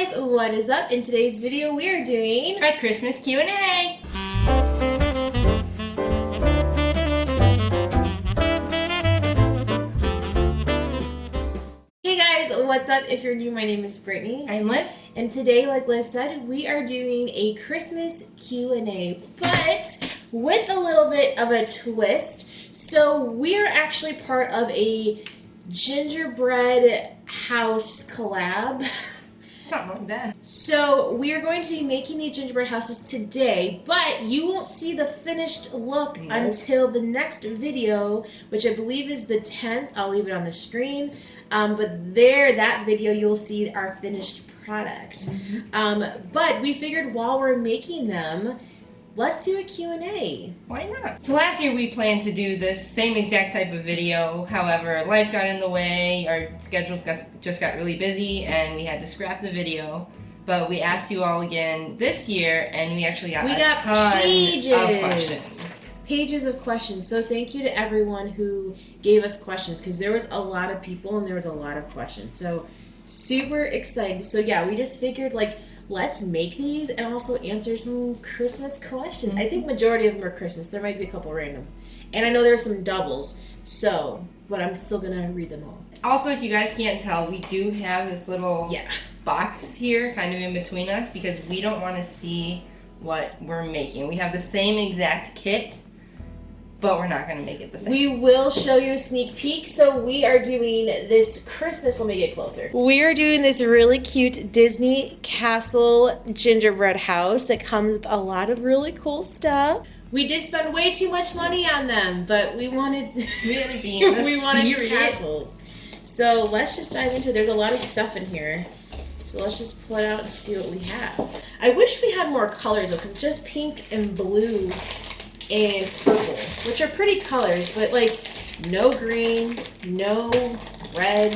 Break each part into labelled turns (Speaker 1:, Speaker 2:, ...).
Speaker 1: guys, what is up? In today's video we are doing
Speaker 2: our Christmas Q&A.
Speaker 1: Hey guys, what's up? If you're new, my name is Brittany.
Speaker 2: I'm Liz.
Speaker 1: And today, like Liz said, we are doing a Christmas Q&A, but with a little bit of a twist. So we are actually part of a gingerbread house collab.
Speaker 2: Something like that.
Speaker 1: So we are going to be making these gingerbread houses today, but you won't see the finished look until the next video, which I believe is the 10th. I'll leave it on the screen. But that video, you'll see our finished product. But we figured while we're making them, let's do a Q&A.
Speaker 2: Why not? So last year we planned to do this same exact type of video. However, life got in the way, our schedules just got really busy, and we had to scrap the video. But we asked you all again this year, and we actually got a ton of questions.
Speaker 1: Pages of questions. So thank you to everyone who gave us questions, because there was a lot of people and there was a lot of questions. So super excited. So yeah, we just figured let's make these and also answer some Christmas questions. I think majority of them are Christmas. There might be a couple random. And I know there are some doubles, but I'm still going to read them all.
Speaker 2: Also, if you guys can't tell, we do have this little box here kind of in between us because we don't want to see what we're making. We have the same exact kit, but we're not going to make it the same.
Speaker 1: We will show you a sneak peek. So we are doing this Christmas, let me get closer. We are doing this really cute Disney Castle gingerbread house that comes with a lot of really cool stuff. We did spend way too much money on them, but we wanted castles. So let's just dive into it. There's a lot of stuff in here. So let's just pull it out and see what we have. I wish we had more colors though, because it's just pink and blue and purple, which are pretty colors, but no green, no red,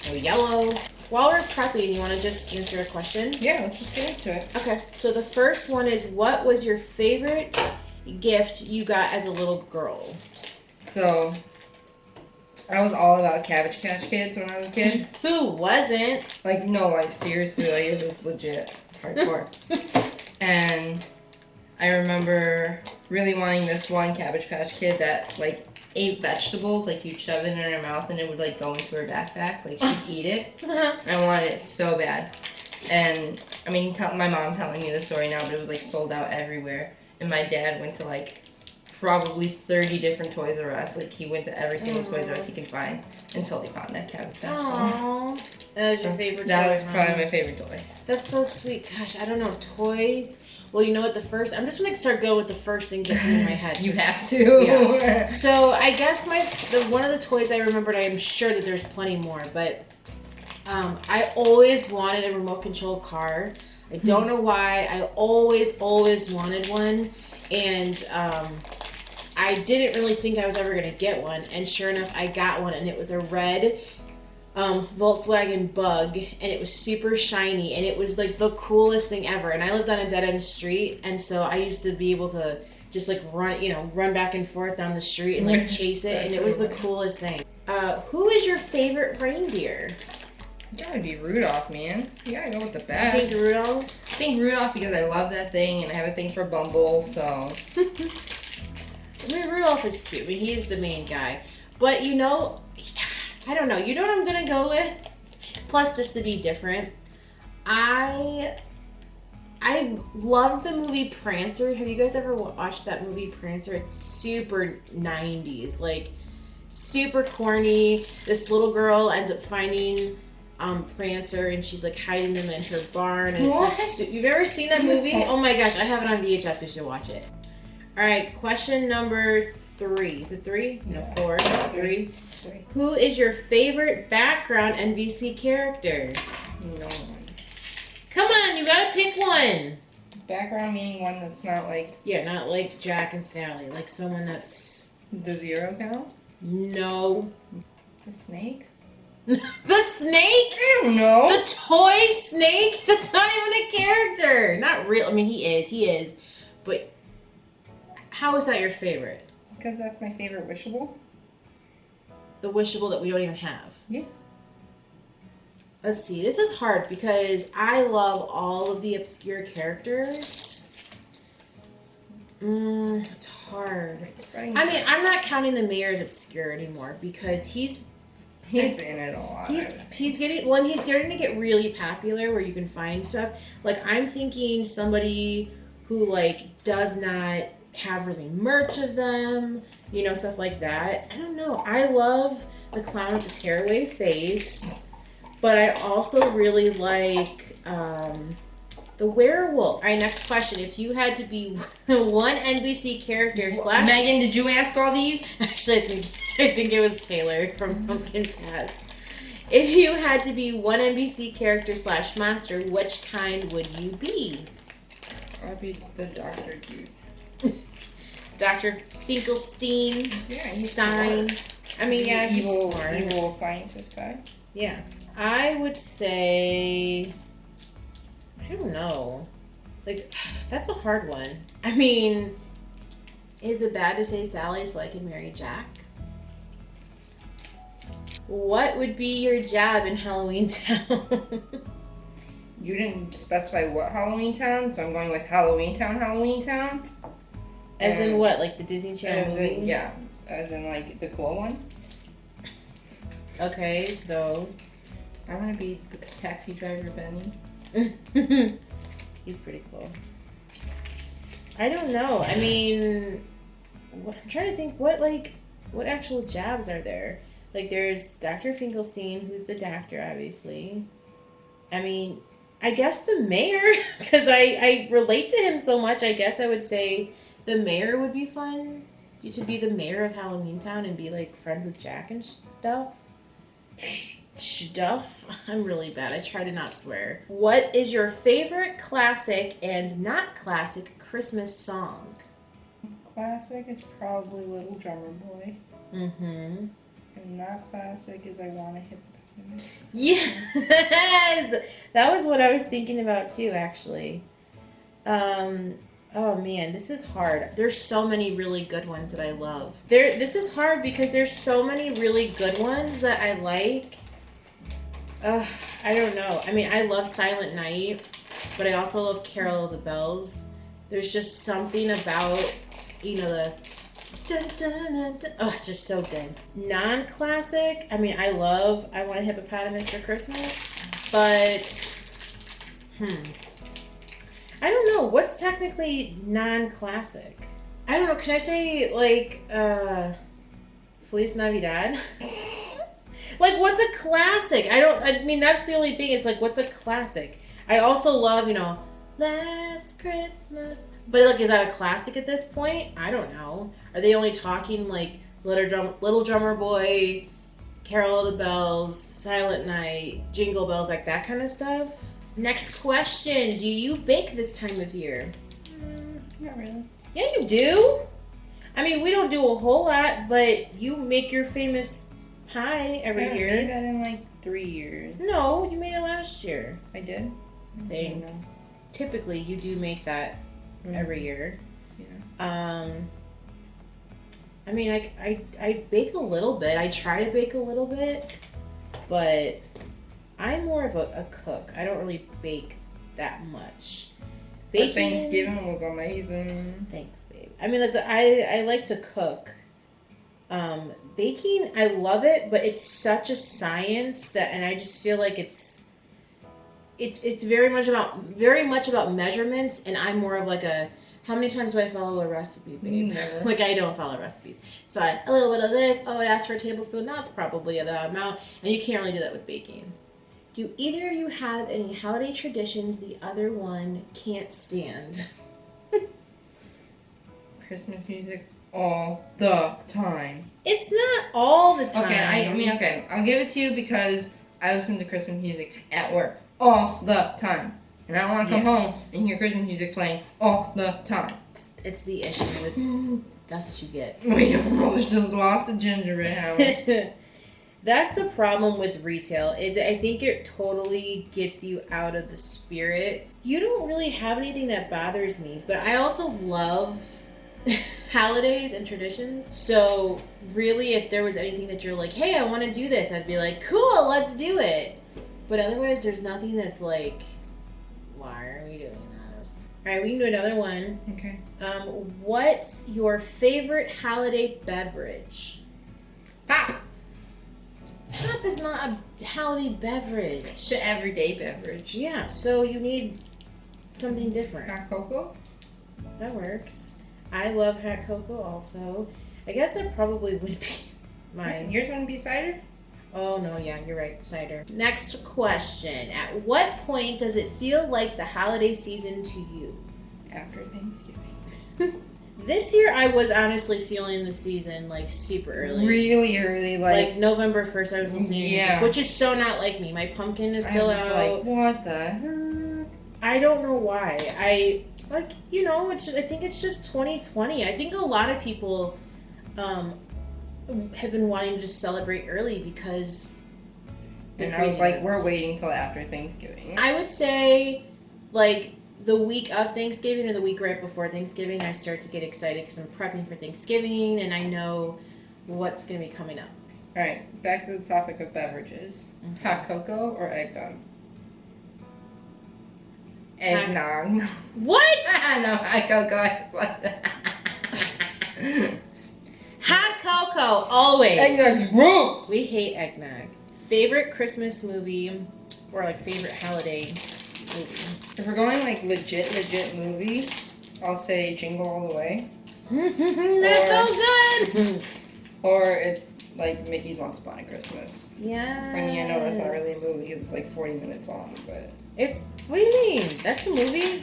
Speaker 1: no yellow. While we're prepping, you want to just answer a question?
Speaker 2: Yeah, let's just get into it.
Speaker 1: Okay, so the first one is, what was your favorite gift you got as a little girl?
Speaker 2: So, I was all about Cabbage Patch Kids when I was a kid.
Speaker 1: Who wasn't?
Speaker 2: Seriously, it was legit hardcore. And I remember really wanting this one Cabbage Patch Kid that ate vegetables. You'd shove it in her mouth and it would go into her backpack. She'd eat it. I wanted it so bad. And I mean, my mom telling me the story now, but it was sold out everywhere. And my dad went to probably 30 different Toys R Us. He went to every single Toys R Us he could find until he found that Cabbage Patch.
Speaker 1: Aww. That was your favorite toy?
Speaker 2: That was probably my favorite toy.
Speaker 1: That's so sweet. Gosh, I don't know. Toys. Well, you know what? I'm just going to start going with the first thing that came in my head.
Speaker 2: You have to.
Speaker 1: Yeah. So I guess one of the toys I remembered, I am sure that there's plenty more, but I always wanted a remote control car. I don't know why. I always wanted one. And I didn't really think I was ever going to get one. And sure enough, I got one. And it was a red Volkswagen Bug, and it was super shiny, and it was the coolest thing ever. And I lived on a dead-end street, and so I used to be able to just run back and forth down the street and chase it, and it was the coolest thing. Who is your favorite reindeer?
Speaker 2: You gotta be Rudolph, man. You gotta go with the best.
Speaker 1: You think Rudolph?
Speaker 2: I think Rudolph because I love that thing, and I have a thing for Bumble, so.
Speaker 1: I mean, Rudolph is cute. I mean, he is the main guy. But I don't know. You know what I'm going to go with? Plus, just to be different, I loved the movie Prancer. Have you guys ever watched that movie Prancer? It's super 90s. Super corny. This little girl ends up finding Prancer, and she's hiding him in her barn. And it's you've never seen that movie? Oh my gosh, I have it on VHS. You should watch it. All right, question number 3. Is it 3? No, 4. 3. Who is your favorite background NBC character?
Speaker 2: No.
Speaker 1: Come on, you gotta pick one.
Speaker 2: Background meaning one that's not
Speaker 1: Yeah, not like Jack and Sally. Someone that's...
Speaker 2: The zero count?
Speaker 1: No.
Speaker 2: The snake?
Speaker 1: The snake?
Speaker 2: I don't know.
Speaker 1: The toy snake? That's not even a character. Not real. I mean, he is. But how is that your favorite?
Speaker 2: Because that's my favorite wishable.
Speaker 1: The wishable that we don't even have.
Speaker 2: Yeah.
Speaker 1: let's see. This is hard because I love all of the obscure characters. It's hard. I mean, I'm not counting the mayor as obscure anymore because he's
Speaker 2: in it a lot.
Speaker 1: He's starting to get really popular where you can find stuff. Like, I'm thinking somebody who, like, does not have really merch of them, you know, stuff like that. I don't know. I love the clown with the tearaway face, but I also really like the werewolf. All right, next question. If you had to be one NBC character /
Speaker 2: Megan, did you ask all these?
Speaker 1: Actually, I think it was Taylor from Pumpkin Pass. If you had to be one NBC character / monster, which kind would you be?
Speaker 2: I'd be the doctor dude.
Speaker 1: Dr. Finkelstein.
Speaker 2: Yeah, he's
Speaker 1: Stein.
Speaker 2: smart.
Speaker 1: I mean, yeah, he's
Speaker 2: evil
Speaker 1: smart.
Speaker 2: scientist guy.
Speaker 1: Yeah. I would say, I don't know. Like, that's a hard one. I mean, is it bad to say Sally so I can marry Jack? What would be your job in Halloween Town?
Speaker 2: You didn't specify what Halloween Town, so I'm going with Halloween Town.
Speaker 1: As in what? Like the Disney Channel movie?
Speaker 2: Yeah. As in, like, the cool one.
Speaker 1: Okay, so...
Speaker 2: I want to be the taxi driver, Benny.
Speaker 1: He's pretty cool. I don't know. I mean... I'm trying to think what actual jobs are there? Like, there's Dr. Finkelstein, who's the doctor, obviously. I mean, I guess the mayor, because I relate to him so much, I guess I would say the mayor would be fun. You should be the mayor of Halloween Town and be, like, friends with Jack and stuff. Stuff? I'm really bad. I try to not swear. What is your favorite classic and not classic Christmas song?
Speaker 2: Classic is probably Little Drummer Boy.
Speaker 1: Mm-hmm.
Speaker 2: And not classic is I Want to Hit the Pavement.
Speaker 1: Yes! That was what I was thinking about too, actually. Oh man, this is hard. There's so many really good ones that I love. This is hard because there's so many really good ones that I like. I don't know. I mean, I love Silent Night, but I also love Carol of the Bells. There's just something about, you know, the dun, dun, dun, dun. Oh, it's just so good. Non-classic, I mean, I love I Want a Hippopotamus for Christmas, but I don't know. What's technically non-classic? I don't know. Can I say, like, Feliz Navidad? Like, what's a classic? I mean, that's the only thing. It's like, what's a classic? I also love, you know, Last Christmas. But, like, is that a classic at this point? I don't know. Are they only talking, like, Little Drummer Boy, Carol of the Bells, Silent Night, Jingle Bells, like that kind of stuff? Next question. Do you bake this time of year?
Speaker 2: Not really.
Speaker 1: Yeah, you do. I mean, we don't do a whole lot, but you make your famous pie every year.
Speaker 2: I made that in like 3 years.
Speaker 1: No, you made it last year.
Speaker 2: I did?
Speaker 1: Think. Typically, you do make that every year.
Speaker 2: Yeah.
Speaker 1: I mean, I bake a little bit. I try to bake a little bit, but I'm more of a cook. I don't really bake that much.
Speaker 2: Baking, Thanksgiving will go amazing.
Speaker 1: Thanks, babe. I mean, I like to cook. Baking, I love it, but it's such a science and I just feel like it's very much about measurements, and I'm more of like how many times do I follow a recipe, babe?
Speaker 2: Never.
Speaker 1: Like, I don't follow recipes. So a little bit of this, it asks for a tablespoon, that's probably the amount, and you can't really do that with baking. Do either of you have any holiday traditions the other one can't stand?
Speaker 2: Christmas music all the time.
Speaker 1: It's not all the time.
Speaker 2: Okay, I'll give it to you because I listen to Christmas music at work all the time. And I don't want to come home and hear Christmas music playing all the time.
Speaker 1: It's the issue. That's what you get.
Speaker 2: We almost just lost a gingerbread house.
Speaker 1: That's the problem with retail, is I think it totally gets you out of the spirit. You don't really have anything that bothers me, but I also love holidays and traditions. So really, if there was anything that you're like, hey, I want to do this, I'd be like, cool, let's do it. But otherwise, there's nothing that's like, why are we doing this? All right, we can do another one.
Speaker 2: Okay.
Speaker 1: What's your favorite holiday beverage?
Speaker 2: Pop!
Speaker 1: Pop is not a holiday beverage.
Speaker 2: It's an everyday beverage.
Speaker 1: Yeah, so you need something different.
Speaker 2: Hot cocoa?
Speaker 1: That works. I love hot cocoa also. I guess that probably would be mine.
Speaker 2: Yours wouldn't be cider?
Speaker 1: Oh, no, yeah, you're right. Cider. Next question. At what point does it feel like the holiday season to you?
Speaker 2: After Thanksgiving.
Speaker 1: This year, I was honestly feeling the season, like, super early.
Speaker 2: Really early,
Speaker 1: like November 1st, I was listening to music, which is so not like me. My pumpkin is still out.
Speaker 2: Like, what the heck?
Speaker 1: I don't know why. I think it's just 2020. I think a lot of people have been wanting to just celebrate early because...
Speaker 2: And I was like, we're waiting till after Thanksgiving.
Speaker 1: I would say, like, the week of Thanksgiving or the week right before Thanksgiving, I start to get excited because I'm prepping for Thanksgiving and I know what's going to be coming up.
Speaker 2: All right, back to the topic of beverages.
Speaker 1: Okay.
Speaker 2: Hot cocoa or eggnog? Eggnog.
Speaker 1: What?
Speaker 2: No, hot cocoa. I just like that.
Speaker 1: Hot cocoa, always.
Speaker 2: Eggnog's rules.
Speaker 1: We hate eggnog. Favorite Christmas movie or like favorite holiday movie?
Speaker 2: If we're going like legit movie, I'll say Jingle All the Way.
Speaker 1: That's so good.
Speaker 2: Or it's like Mickey's Once Upon a Christmas.
Speaker 1: Yeah.
Speaker 2: I mean, I know that's not really a movie. It's like 40 minutes long, but
Speaker 1: it's. What do you mean? That's a movie.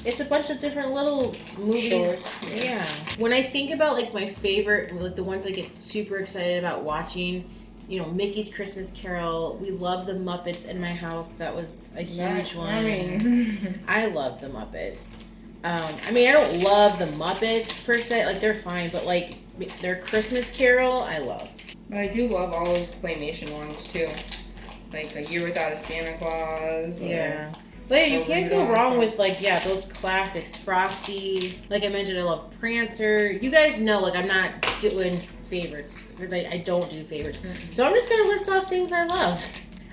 Speaker 1: It's a bunch of different little movies.
Speaker 2: Shorts.
Speaker 1: Yeah. When I think about like my favorite, like the ones I get super excited about watching, you know, Mickey's Christmas Carol. We love the Muppets in my house. That was a huge one. I love the Muppets. I mean, I don't love the Muppets per se. Like they're fine, but like their Christmas Carol, I love.
Speaker 2: But I do love all those claymation ones too, like A Year Without a Santa Claus.
Speaker 1: Yeah. But yeah, you can't go wrong with, like, those classics. Frosty. Like I mentioned, I love Prancer. You guys know, like, I'm not doing favorites. Because I don't do favorites. So I'm just going to list off things I love.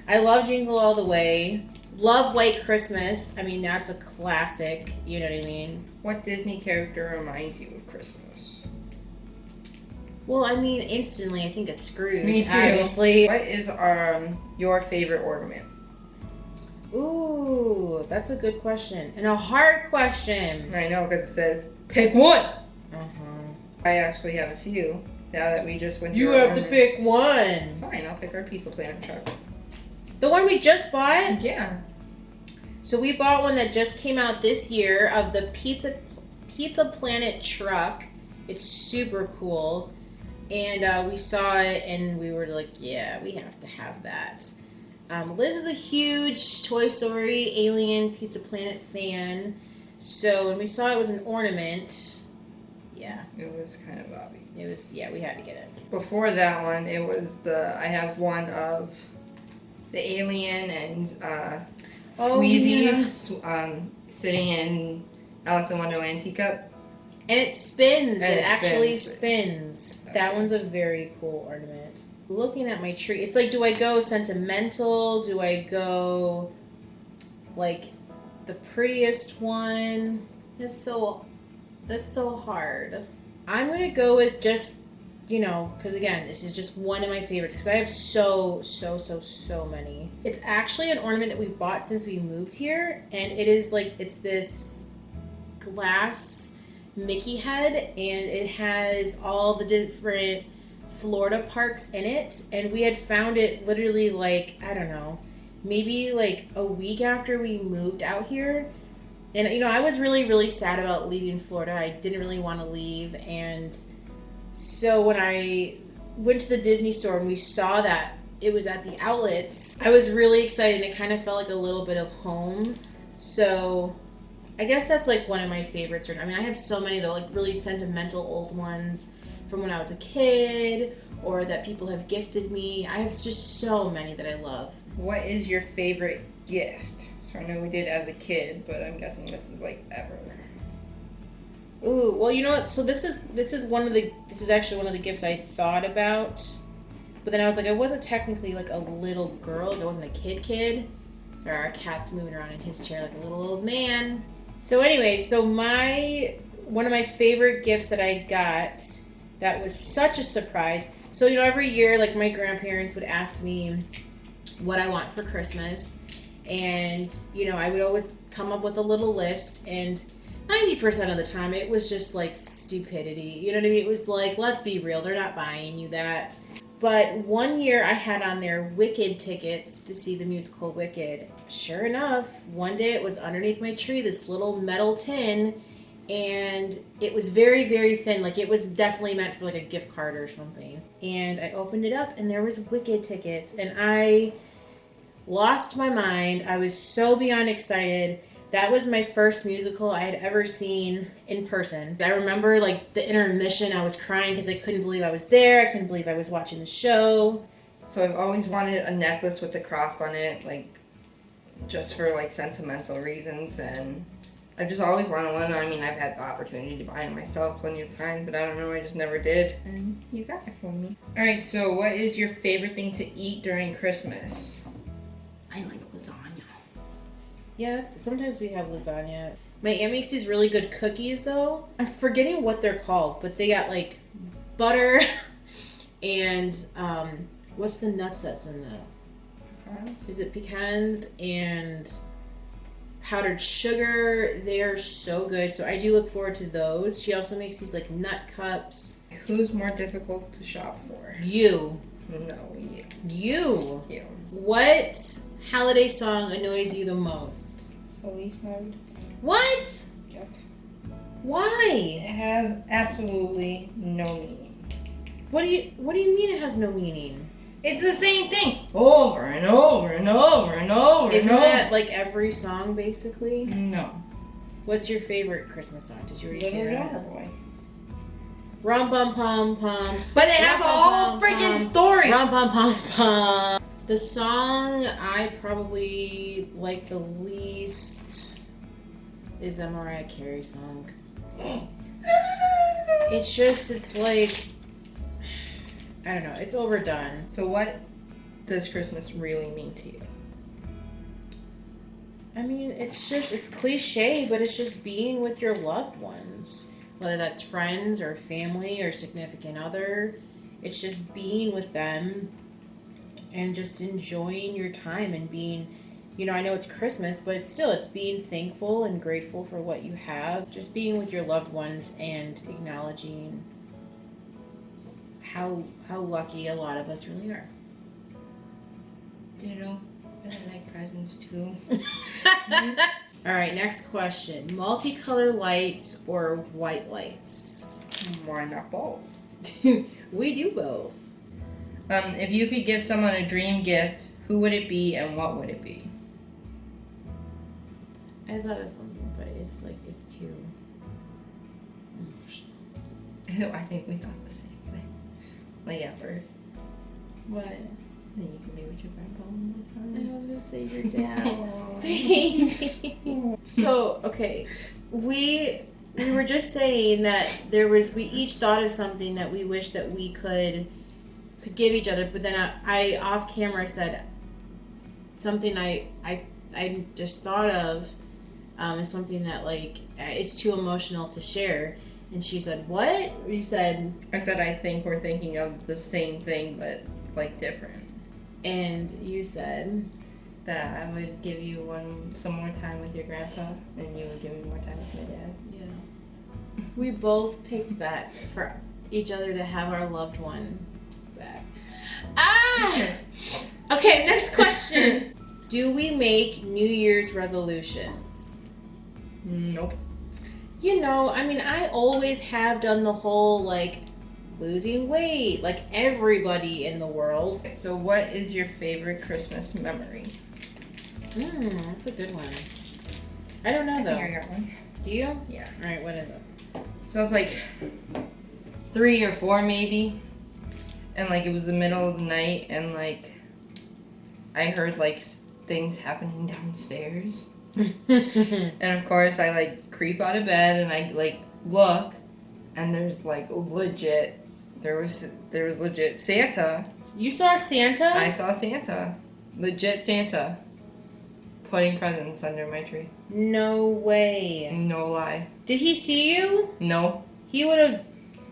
Speaker 1: I love Jingle All the Way. Love White Christmas. I mean, that's a classic. You know what I mean?
Speaker 2: What Disney character reminds you of Christmas?
Speaker 1: Well, I mean, instantly, I think of Scrooge.
Speaker 2: Me too.
Speaker 1: Obviously.
Speaker 2: What is your favorite ornament?
Speaker 1: Ooh, that's a good question. And a hard question.
Speaker 2: I know, because it said, pick one.
Speaker 1: Uh-huh.
Speaker 2: I actually have a few, now that we just went through
Speaker 1: You
Speaker 2: our
Speaker 1: have to
Speaker 2: ornament.
Speaker 1: pick one.
Speaker 2: Fine, I'll pick our Pizza Planet truck.
Speaker 1: The one we just bought?
Speaker 2: Yeah.
Speaker 1: So we bought one that just came out this year of the Pizza Planet truck. It's super cool. And we saw it and we were like, yeah, we have to have that. Liz is a huge Toy Story, Alien, Pizza Planet fan. So when we saw it was an ornament, yeah.
Speaker 2: It was kind of obvious.
Speaker 1: It was, yeah, we had to get it.
Speaker 2: Before that one, it was I have one of the Alien and Squeezy sitting in Alice in Wonderland teacup.
Speaker 1: And it spins.
Speaker 2: And
Speaker 1: it actually
Speaker 2: spins.
Speaker 1: spins. That one's a very cool ornament. Looking at my tree, it's like, do I go sentimental? Do I go like the prettiest one? That's so hard. I'm gonna go with just, you know, because again, this is just one of my favorites because I have so many. It's actually an ornament that we bought since we moved here, and it is like, it's this glass Mickey head, and it has all the different Florida parks in it, and we had found it literally like, I don't know, maybe like a week after we moved out here. And you know, I was really sad about leaving Florida. I didn't really want to leave, and so when I went to the Disney store and we saw that it was at the outlets, I was really excited. It kind of felt like a little bit of home. So I guess that's like one of my favorites. I mean, I have so many though, like really sentimental old ones from when I was a kid, or that people have gifted me. I have just so many that I love.
Speaker 2: What is your favorite gift? So I know we did as a kid, but I'm guessing this is like ever.
Speaker 1: Ooh, well, you know what? So this is actually one of the gifts I thought about, But then I was like, I wasn't technically like a little girl. Like I wasn't a kid. Sorry, our cat's moving around in his chair like a little old man. So anyway, one of my favorite gifts that I got that was such a surprise. So, you know, every year, like my grandparents would ask me what I want for Christmas. And, you know, I would always come up with a little list, and 90% of the time it was just like stupidity. You know what I mean? It was like, let's be real, they're not buying you that. But one year I had on there Wicked tickets to see the musical Wicked. Sure enough, one day it was underneath my tree, this little metal tin, and it was very, very thin. Like it was definitely meant for like a gift card or something. And I opened it up and there was Wicked tickets, and I lost my mind. I was so beyond excited. That was my first musical I had ever seen in person. I remember like the intermission, I was crying because I couldn't believe I was there. I couldn't believe I was watching the show.
Speaker 2: So I've always wanted a necklace with the cross on it, like just for like sentimental reasons, and I just always wanted one. I mean, I've had the opportunity to buy it myself plenty of times, but I don't know, I just never did. And you got it for me. All right, so what is your favorite thing to eat during Christmas? I like lasagna.
Speaker 1: Yeah, sometimes we have lasagna. My aunt makes these really good cookies, though. I'm forgetting what they're called, but they got like butter and what's the nuts that's in that? Is it pecans and powdered sugar? They are so good. So I do look forward to those. She also makes these like nut cups.
Speaker 2: Who's more difficult to shop for?
Speaker 1: You.
Speaker 2: No, you.
Speaker 1: You.
Speaker 2: You.
Speaker 1: What holiday song annoys you the most?
Speaker 2: Feliz Navidad.
Speaker 1: What?
Speaker 2: Yep.
Speaker 1: Why?
Speaker 2: It has absolutely no meaning.
Speaker 1: What do you mean it has no meaning?
Speaker 2: It's the same thing over and over and over and over.
Speaker 1: Isn't that like every song basically?
Speaker 2: No.
Speaker 1: What's your favorite Christmas song? Did you already say
Speaker 2: Little
Speaker 1: that?
Speaker 2: Drummer Boy.
Speaker 1: Rum pum pum pum.
Speaker 2: But it has a whole freaking story.
Speaker 1: Rum pum pum pum. The song I probably like the least is the Mariah Carey song. It's like, I don't know, it's overdone.
Speaker 2: So what does Christmas really mean to you?
Speaker 1: I mean, it's cliche, but it's just being with your loved ones. Whether that's friends or family or significant other. It's just being with them and just enjoying your time and being, you know, I know it's Christmas, but it's being thankful and grateful for what you have. Just being with your loved ones and acknowledging how lucky a lot of us really are.
Speaker 2: Ditto. And I like presents too.
Speaker 1: All right, next question. Multicolor lights or white lights?
Speaker 2: Why not both?
Speaker 1: We do both.
Speaker 2: If you could give someone a dream gift, who would it be and what would it be?
Speaker 1: I thought of something, but it's too emotional.
Speaker 2: I think we thought the same thing. Like at first.
Speaker 1: What?
Speaker 2: Then you can be with your grandpa one
Speaker 1: I
Speaker 2: more time.
Speaker 1: was gonna say your dad. Baby. So, okay. We were just saying that we each thought of something that we wish that we could give each other, but then I off camera said something I just thought of is something that like it's too emotional to share. And she said, "What?" You said.
Speaker 2: I said I think we're thinking of the same thing, but like different.
Speaker 1: And you said
Speaker 2: that I would give you some more time with your grandpa, and you would give me more time with my dad.
Speaker 1: Yeah. We both picked that for each other to have our loved one back. Ah! Okay, next question. Do we make New Year's resolutions?
Speaker 2: Nope.
Speaker 1: You know, I mean, I always have done the whole, like, losing weight, like everybody in the world.
Speaker 2: So what is your favorite Christmas memory?
Speaker 1: That's a good one. I don't know, though.
Speaker 2: I think I got one.
Speaker 1: Do you?
Speaker 2: Yeah.
Speaker 1: All right, what is it?
Speaker 2: So it's like 3 or 4 maybe. And like it was the middle of the night and like I heard like things happening downstairs. And of course I like creep out of bed and I like look and there's like legit There was legit Santa.
Speaker 1: You saw Santa?
Speaker 2: I saw Santa. Legit Santa. Putting presents under my tree.
Speaker 1: No way.
Speaker 2: No lie.
Speaker 1: Did he see you?
Speaker 2: No.
Speaker 1: He would have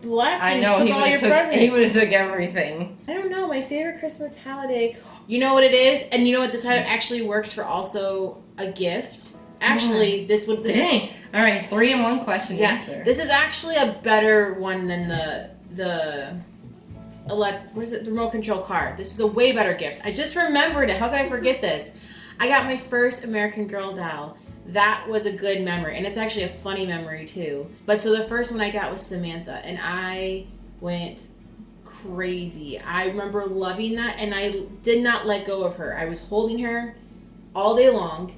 Speaker 1: left
Speaker 2: I
Speaker 1: and
Speaker 2: know,
Speaker 1: took all your presents.
Speaker 2: he would have took everything.
Speaker 1: I don't know. My favorite Christmas holiday. You know what it is? And you know what? This actually works for also a gift. Actually, this would...
Speaker 2: Dang. All right, 3-in-1 question answer.
Speaker 1: This is actually a better one than the what is it? The remote control car. This is a way better gift. I just remembered it. How could I forget this? I got my first American Girl doll. That was a good memory, and it's actually a funny memory too. But so the first one I got was Samantha, and I went crazy. I remember loving that, and I did not let go of her. I was holding her all day long,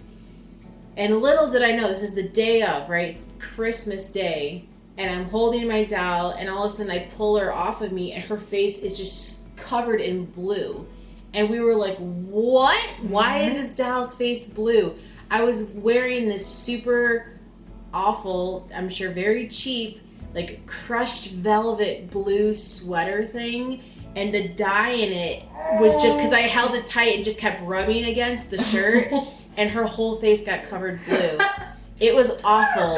Speaker 1: and little did I know, this is the day of, right? It's Christmas Day, and I'm holding my doll, and all of a sudden I pull her off of me, and her face is just covered in blue. And we were like, what? Why is this doll's face blue? I was wearing this super awful, I'm sure very cheap, like crushed velvet blue sweater thing. And the dye in it was just, because I held it tight and just kept rubbing against the shirt. And her whole face got covered blue. It was awful.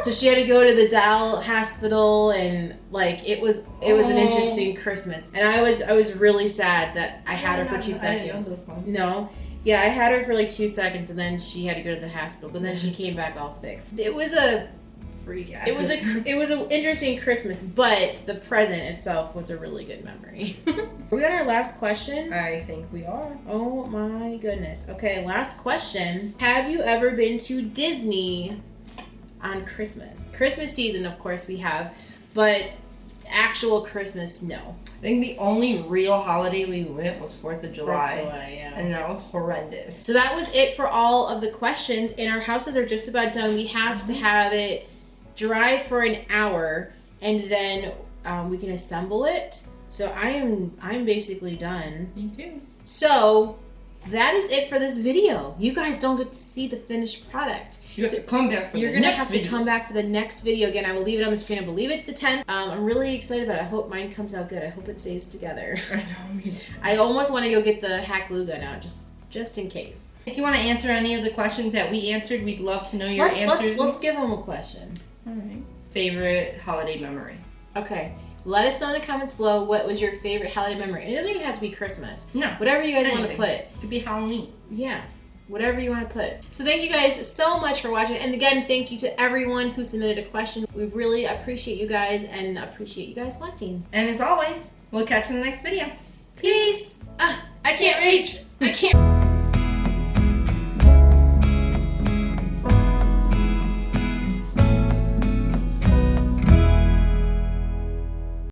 Speaker 1: So she had to go to the doll hospital, and like it was an interesting Christmas. And I was really sad that I had her for 2 seconds.
Speaker 2: I didn't know this one.
Speaker 1: No. Yeah, I had her for like 2 seconds, and then she had to go to the hospital. But then she came back all fixed. It was a
Speaker 2: freak
Speaker 1: accident. It was an interesting Christmas, but the present itself was a really good memory. Are we on our last question?
Speaker 2: I think we are.
Speaker 1: Oh my goodness. Okay, last question. Have you ever been to Disney on Christmas? Christmas season, of course, we have, but actual Christmas, no.
Speaker 2: I think the only real holiday we went was 4th of July.
Speaker 1: 4th of July, yeah.
Speaker 2: And that was horrendous.
Speaker 1: So that was it for all of the questions, and our houses are just about done. We have to have it dry for an hour, and then we can assemble it. So I'm basically done.
Speaker 2: Me too.
Speaker 1: So that is it for this video. You guys don't get to see the finished product.
Speaker 2: You have to come back for the next video.
Speaker 1: You're gonna have to come back for the next video. Again, I will leave it on the screen. I believe it's the 10th. I'm really excited about it. I hope mine comes out good. I hope it stays together.
Speaker 2: I know, me too.
Speaker 1: I almost want to go get the hack glue gun out just in case.
Speaker 2: If you want to answer any of the questions that we answered, we'd love to know your answers.
Speaker 1: Let's give them a question.
Speaker 2: All right. Favorite holiday memory?
Speaker 1: Okay. Let us know in the comments below what was your favorite holiday memory. And it doesn't even have to be Christmas.
Speaker 2: No.
Speaker 1: Whatever you guys want to put.
Speaker 2: It could be Halloween.
Speaker 1: Yeah. Whatever you want to put. So thank you guys so much for watching. And again, thank you to everyone who submitted a question. We really appreciate you guys and appreciate you guys watching.
Speaker 2: And as always, we'll catch you in the next video.
Speaker 1: Peace. I can't reach. I can't.